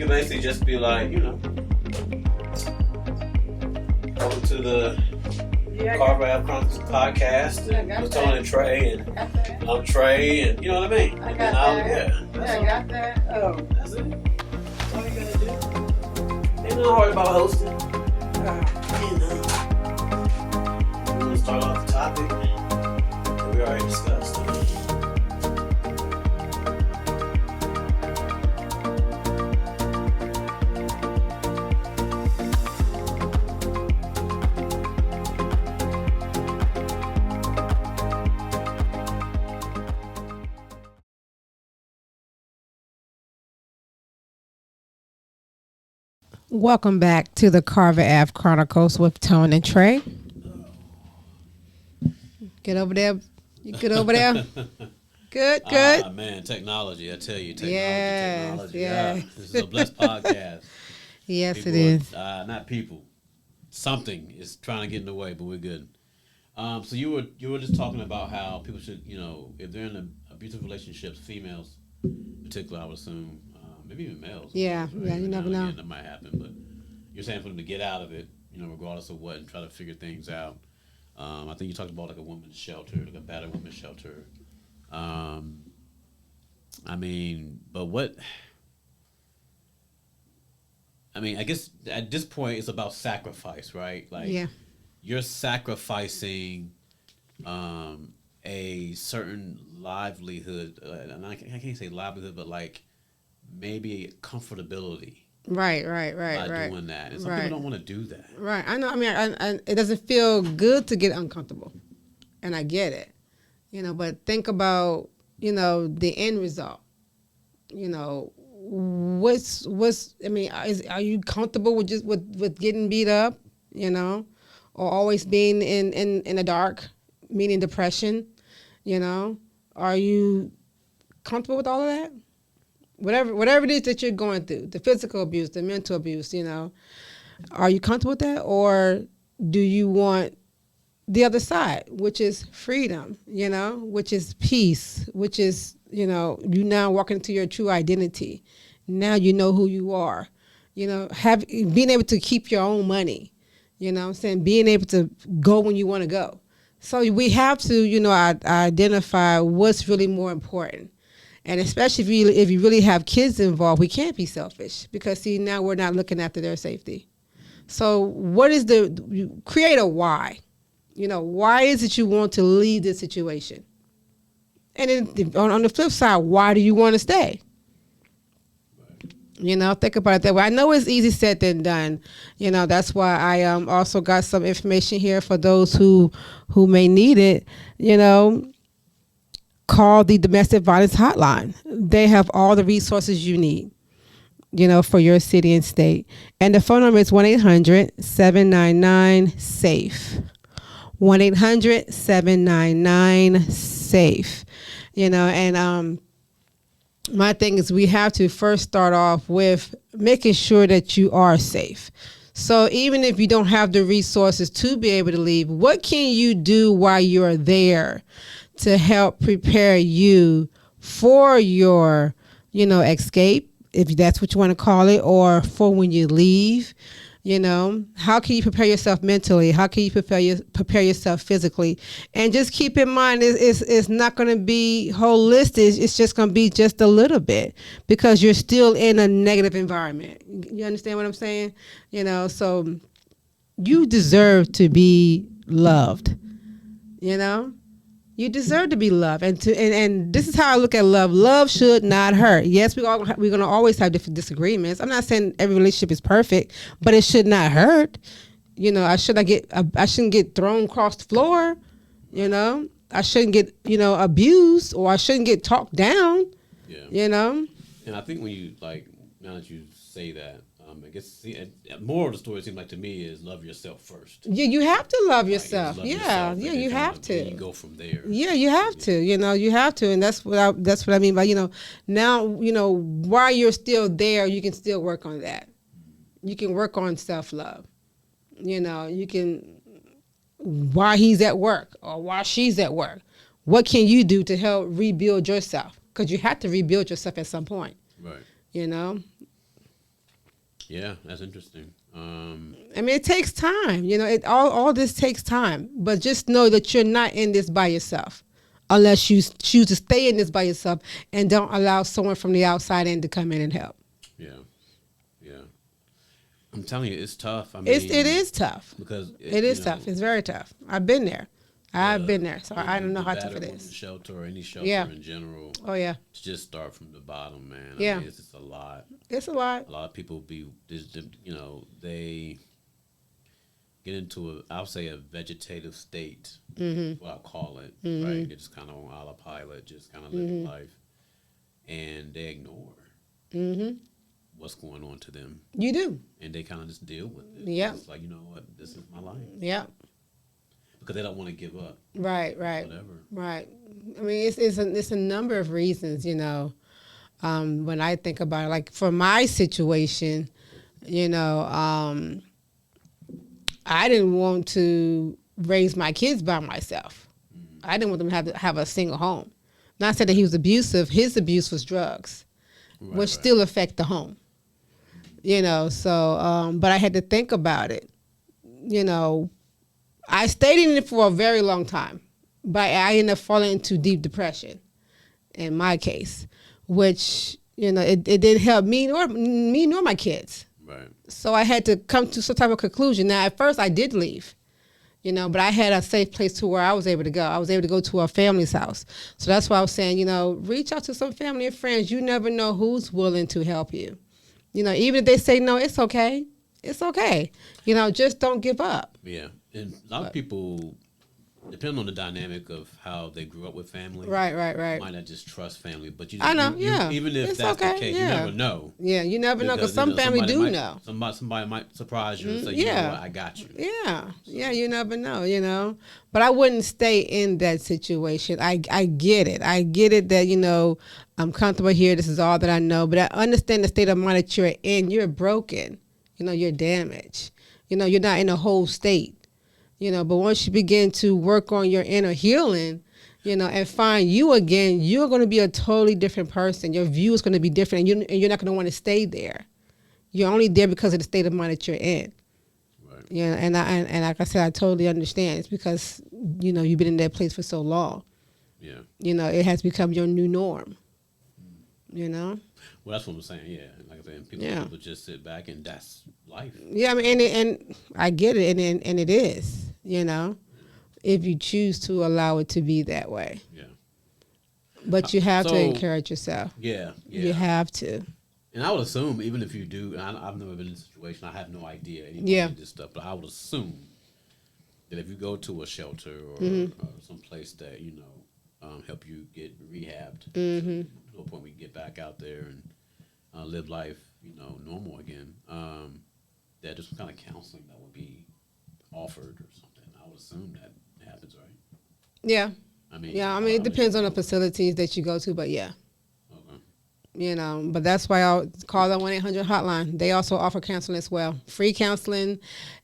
can basically just be like, welcome to the Carver Ave Chronicles podcast. With Tony and Trae, and I'm Trae, and you know what I mean? I got that. I got that. Oh. That's it. That's all you gotta do. Ain't nothing hard about hosting. We're gonna start off the topic that we already discussed. Welcome back to the Carver Ave Chronicles with Tone and Trae. Get over there. You get over there. Good. Man, technology. I tell you, technology. Yes. Yeah. This is a blessed podcast. Yes, people it is. Not people. Something is trying to get in the way, but we're good. So you were just talking about how people should, if they're in abusive relationships, females in particular, I would assume, maybe even males. Yeah, Right? yeah, you never know. That might happen, but you're saying for them to get out of it, regardless of what, and try to figure things out. I think you talked about like a women's shelter, like a battered women's shelter. But I guess at this point it's about sacrifice, right? Like, yeah. You're sacrificing a certain livelihood, and I can't say livelihood, but like maybe comfortability. Right. By doing that, and some people don't want to do that. Right. I know. I mean, it doesn't feel good to get uncomfortable, and I get it. But think about the end result. What's are you comfortable with just with getting beat up? Or always being in the dark, meaning depression. Are you comfortable with all of that? Whatever it is that you're going through, the physical abuse, the mental abuse, are you comfortable with that? Or do you want the other side, which is freedom, which is peace, which is, you now walking into your true identity. Now you know who you are, being able to keep your own money, being able to go when you want to go. So we have to, identify what's really more important. And especially if you really have kids involved, we can't be selfish because, now we're not looking after their safety. So create a why. Why is it you want to leave this situation? And then on the flip side, why do you want to stay? Think about it that way. I know it's easy said than done. That's why I also got some information here for those who may need it. Call the Domestic Violence Hotline. They have all the resources you need, for your city and state. And the phone number is 1-800-799-SAFE. 1-800-799-SAFE. My thing is we have to first start off with making sure that you are safe. So even if you don't have the resources to be able to leave, what can you do while you're there to help prepare you for your, escape, if that's what you want to call it, or for when you leave? How can you prepare yourself mentally? How can you prepare yourself physically? And just keep in mind, it's not going to be holistic. It's just going to be just a little bit because you're still in a negative environment. You understand what I'm saying? So you deserve to be loved. You deserve to be loved, and this is how I look at love. Love should not hurt. Yes, we're going to always have different disagreements. I'm not saying every relationship is perfect, but it should not hurt. I shouldn't get thrown across the floor. I shouldn't get abused, or I shouldn't get talked down. Yeah. And I think when you now that you say that, I guess more of the story, it seems like to me, is love yourself first. Yeah, you have to love yourself. Love you have to. You go from there. Yeah, you have to. You have to, and that's what I mean by now while you're still there, you can still work on that. You can work on self-love. You can while he's at work or while she's at work. What can you do to help rebuild yourself? Because you have to rebuild yourself at some point. Right. Yeah, that's interesting. I mean, it takes time. All this takes time. But just know that you're not in this by yourself, unless you choose to stay in this by yourself and don't allow someone from the outside in to come in and help. Yeah, yeah. I'm telling you, it's tough. I mean, It is tough. because It is tough. It's very tough. I've been there. I've been there, so I don't know the how tough it battered women's is. shelter or any shelter Yeah. in general. Oh yeah, To just start from the bottom, man. Yeah. I mean, it's just a lot. it's a lot. A lot of people they get into I'll say a vegetative state. Mm-hmm. What I call it, right? They're just kind of on autopilot, just kind of living life, and they ignore Mm-hmm. what's going on to them, You do. and they kind of just deal with it. Yeah. It's like, you know what, this is my life, Yeah. because they don't want to give up. Right. Whatever. Right. I mean, it's a number of reasons. When I think about it, like for my situation, I didn't want to raise my kids by myself. I didn't want them to have a single home. Not saying that he was abusive. His abuse was drugs, which still affect the home. So but I had to think about it. I stayed in it for a very long time, but I ended up falling into deep depression in my case, which, it didn't help me nor my kids. Right. So I had to come to some type of conclusion. Now, at first I did leave, but I had a safe place to where I was able to go. I was able to go to a family's house. So that's why I was saying, reach out to some family and friends. You never know who's willing to help you. Even if they say no, it's okay. It's okay. Just don't give up. Yeah, and a lot of people, depending on the dynamic of how they grew up with family, Right. might not just trust family, but I know, yeah. even if It's that's okay, the case, yeah. you never know. Yeah, you never know, because some family do know. Somebody might surprise you and say, you know yeah. what, I got you. Yeah, you never know. But I wouldn't stay in that situation. I get it. I get it that, I'm comfortable here. This is all that I know. But I understand the state of mind that you're in. You're broken. You're damaged. You're not in a whole state. But once you begin to work on your inner healing, and find you again, you're going to be a totally different person. Your view is going to be different, and you're not going to want to stay there. You're only there because of the state of mind that you're in. Right. And like I said, I totally understand. It's because you've been in that place for so long. Yeah. It has become your new norm. Well, that's what I'm saying. Yeah, like I said, people just sit back and that's life. Yeah, I mean, and I get it, and it is. If you choose to allow it to be that way. Yeah. But you have to encourage yourself. Yeah. You have to. And I would assume, even if you do, and I've never been in this situation, I have no idea anything about this stuff, but I would assume that if you go to a shelter or some place that, help you get rehabbed, to a point we can get back out there and live life, normal again, that there's some kind of counseling that would be offered or something. I would assume that happens, right? Yeah. I mean, it depends on the facilities that you go to, but yeah. Okay. But that's why I'll call the 1-800 hotline. They also offer counseling as well. Free counseling,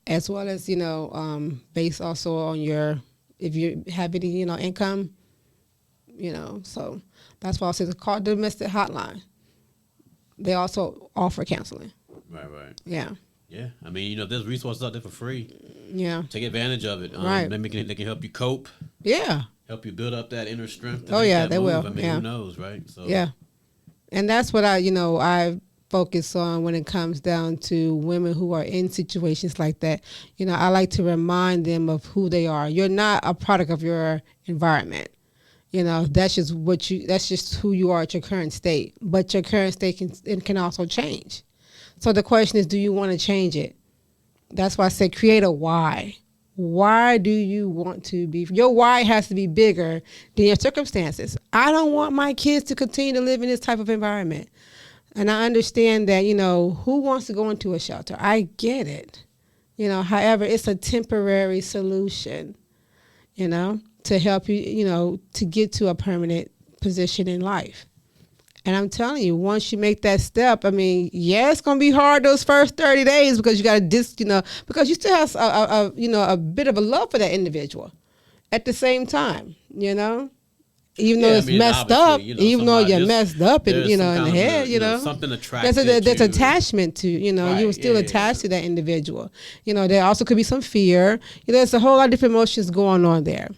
as well as, based also on if you have any, income, so that's why I say call the Domestic Hotline. They also offer counseling. Right. Yeah. Yeah. I mean, there's resources out there for free. Yeah. Take advantage of it. Right. Maybe they can help you cope. Yeah. Help you build up that inner strength. Oh, yeah, they move. will. I mean, Yeah. who knows, right? So Yeah. And that's what I focus on when it comes down to women who are in situations like that. I like to remind them of who they are. You're not a product of your environment. That's just who you are at your current state. But your current state can also change. So the question is, do you want to change it? That's why I said create a why. Why do you want to be? Your why has to be bigger than your circumstances. I don't want my kids to continue to live in this type of environment. And I understand that, who wants to go into a shelter? I get it. However, it's a temporary solution, to help you, to get to a permanent position in life. And I'm telling you, once you make that step, it's going to be hard those first 30 days because you got to because you still have a bit of a love for that individual at the same time, even though Yeah, I it's mean, messed obviously, up, you know, even though somebody you're just- messed up, and there's you know, some in the kind of head, you know, something attracted there's to attachment to, you know, you were Right, still yeah, attached yeah. to that individual. You know, there also could be some fear. You know, there's a whole lot of different emotions going on there.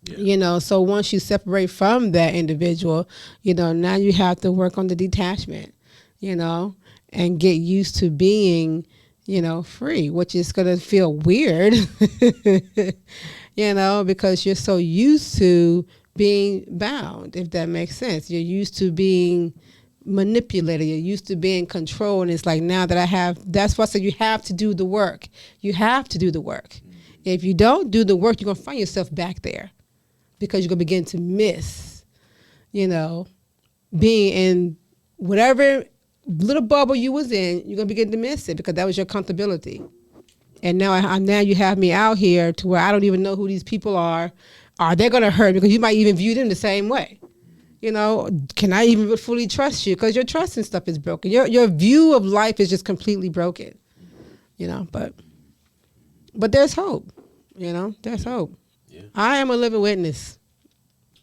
Yeah. You know, so once you separate from that individual, you know, now you have to work on the detachment, you know, and get used to being, you know, free, which is going to feel weird, you know, because you're so used to being bound, if that makes sense. You're used to being manipulated. You're used to being controlled. And it's like, now that I have, that's why I said you have to do the work. You have to do the work. If you don't do the work, you're going to find yourself back there, because you're going to begin to miss, you know, being in whatever little bubble you was in. You're going to begin to miss it, because that was your comfortability. And now you have me out here to where I don't even know who these people are. Are they going to hurt me? Because you might even view them the same way. You know, can I even fully trust you? Because your trust and stuff is broken. Your view of life is just completely broken. You know, but there's hope. You know, there's hope. Yeah. I am a living witness.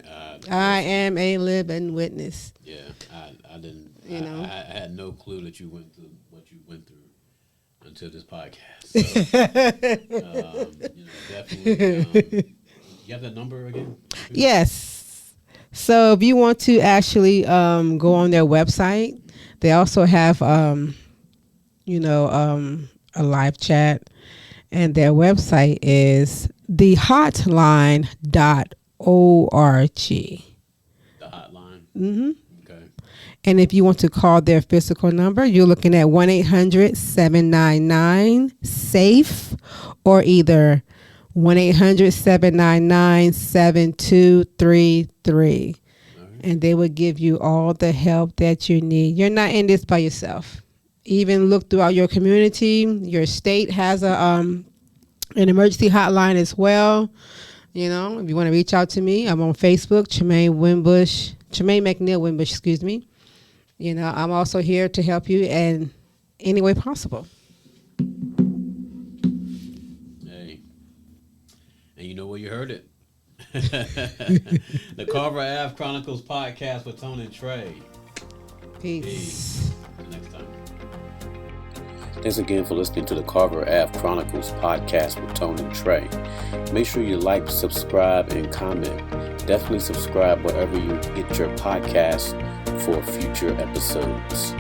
I Listen, am a living witness. Yeah, I didn't. You know? I had no clue that you went through what you went through until this podcast. So, you know, definitely. You have that number again? Yes. So if you want to actually go on their website, they also have, you know, a live chat, and their website is thehotline.org. The hotline. Mm-hmm. Okay. And if you want to call their physical number, you're looking at 1-800-799-SAFE, or either 1-800-799-7233. And they will give you all the help that you need. You're not in this by yourself. Even look throughout your community. Your state has an emergency hotline as well. You know, if you want to reach out to me, I'm on Facebook, Tremaine McNeil Wimbush, excuse me. You know, I'm also here to help you in any way possible. Hey, and you know where you heard it. The Carver Ave Chronicles podcast with Tony and Trae. Peace. Till next time. Thanks again for listening to the Carver Ave Chronicles podcast with Tony and Trae. Make sure you like, subscribe, and comment. Definitely subscribe wherever you get your podcast for future episodes.